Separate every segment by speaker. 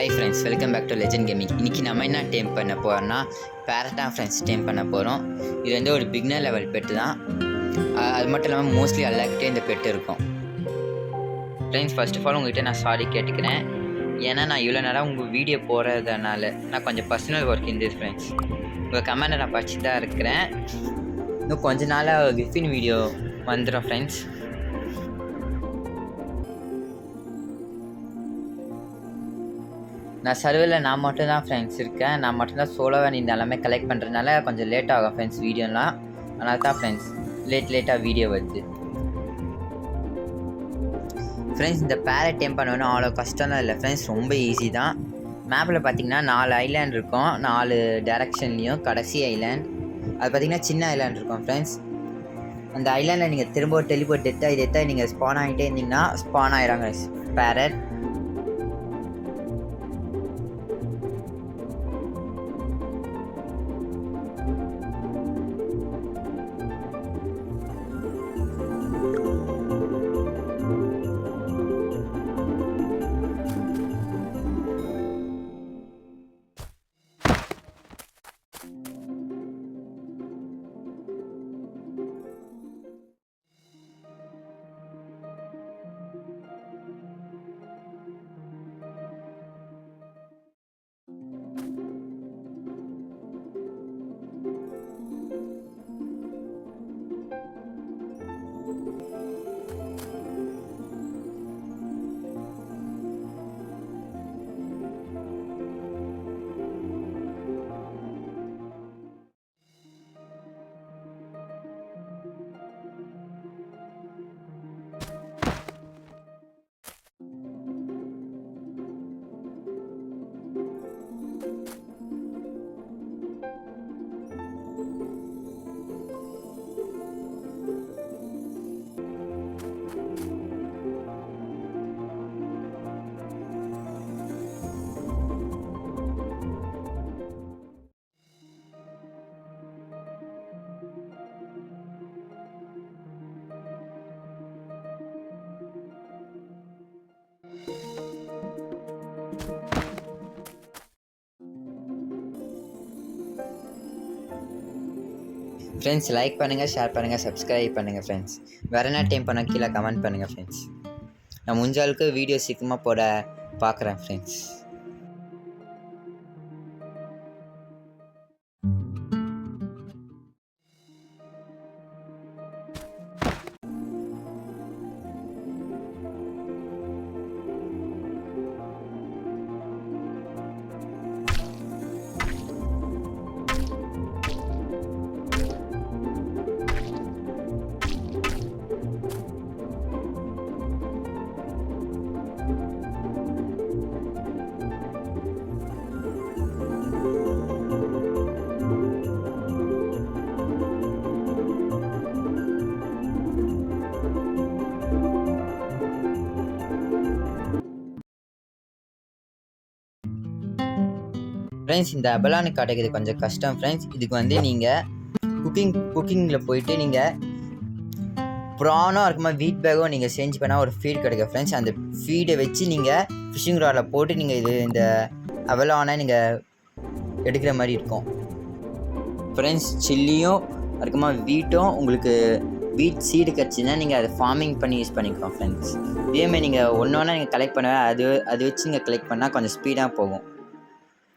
Speaker 1: Hi friends, welcome back to legend gaming. இன்றைக்கி நம்ம என்ன டேம் பண்ண போகிறோம்னா பேரட்டா ஃப்ரெண்ட்ஸ் டேம் பண்ண போகிறோம். இது வந்து ஒரு பிகினர் லெவல் பெட்டு தான். அது மட்டும் இல்லாமல் மோஸ்ட்லி எல்லாருக்கிட்டே இந்த பெட்டு இருக்கும். ஃப்ரெண்ட்ஸ், ஃபர்ஸ்ட் ஆஃப் ஆல் உங்கள்கிட்ட நான் சாரி கேட்டுக்கிறேன். ஏன்னா நான் இவ்வளோ நேரம் உங்கள் வீடியோ போகிறதுனால நான் கொஞ்சம் பர்சனல் ஒர்க் இருந்தது ஃப்ரெண்ட்ஸ். உங்கள் கமெண்டை நான் படிச்சுட்டு தான் இருக்கிறேன். இன்னும் கொஞ்ச நாளாக விஃபின் வீடியோ வந்துடும் ஃப்ரெண்ட்ஸ். நான் சர்வரில் நான் மட்டும்தான் ஃப்ரெண்ட்ஸ் இருக்கேன். நான் மட்டும்தான் சோலோவாக இந்த எல்லாமே கலெக்ட் பண்ணுறதுனால கொஞ்சம் லேட் ஆகும் ஃப்ரெண்ட்ஸ் வீடியோலாம். அதனால தான் ஃப்ரெண்ட்ஸ் லேட்டாக வீடியோ வருது. ஃப்ரெண்ட்ஸ், இந்த பேரட் டேம் பண்ணணும்னா அவ்வளோ கஷ்டம்லாம் இல்லை ஃப்ரெண்ட்ஸ், ரொம்ப ஈஸி தான். மேப்பில் பார்த்தீங்கன்னா 4 ஐலாண்ட் இருக்கும், 4 டைரக்ஷன்லேயும். கடைசி ஐலாண்ட் அது பார்த்திங்கன்னா சின்ன ஐலாண்ட் இருக்கும் ஃப்ரெண்ட்ஸ். அந்த ஐலாண்டில் நீங்கள் திரும்ப டெலிபோர்ட் டெத்தாகி நீங்கள் ஸ்பான் ஆகிட்டே இருந்தீங்கன்னா ஸ்பான் ஆகிடாங்க பேரட். ஃப்ரெண்ட்ஸ், லைக் பண்ணுங்கள், ஷேர் பண்ணுங்கள், சப்ஸ்கிரைப் பண்ணுங்கள் ஃப்ரெண்ட்ஸ். வேறு என்ன டைம் பண்ண கீழே கமெண்ட் பண்ணுங்கள் ஃப்ரெண்ட்ஸ். நான் முடிஞ்ச அளவுக்கு வீடியோ சீக்கிரமாக போட பார்க்குறேன் ஃப்ரெண்ட்ஸ். ஃப்ரெண்ட்ஸ், இந்த அபலானுக்கு கிடைக்கிறது கொஞ்சம் கஷ்டம் ஃப்ரெண்ட்ஸ். இதுக்கு வந்து நீங்கள் குக்கிங்கில் போயிட்டு நீங்கள் ப்ரானோ இருக்குமா வீட் பேக்கோ நீங்கள் செஞ்சு பண்ணால் ஒரு ஃபீட் கிடைக்கும் ஃப்ரெண்ட்ஸ். அந்த ஃபீடை வச்சு நீங்கள் ஃபிஷ்ஷிங் ராடில் போட்டு நீங்கள் இந்த அபலானை நீங்கள் எடுக்கிற மாதிரி இருக்கும் ஃப்ரெண்ட்ஸ். சில்லியும் இருக்குமா வீட்டும் உங்களுக்கு வீட் சீடு கிடச்சின்னா நீங்கள் அதை ஃபார்மிங் பண்ணி யூஸ் பண்ணிக்கலாம் ஃப்ரெண்ட்ஸ். இதேமாதிரி நீங்கள் ஒன்று நீங்கள் கலெக்ட் பண்ண அது வச்சு நீங்கள் கலெக்ட் பண்ணால் கொஞ்சம் ஸ்பீடாக போகும்,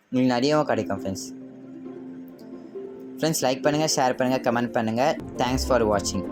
Speaker 1: உங்களுக்கு நிறையவும் கிடைக்கும் ஃப்ரெண்ட்ஸ். ஃப்ரெண்ட்ஸ், லைக் பண்ணுங்கள், ஷேர் பண்ணுங்கள், கமெண்ட் பண்ணுங்கள். தேங்க்ஸ் ஃபார் வாட்சிங்.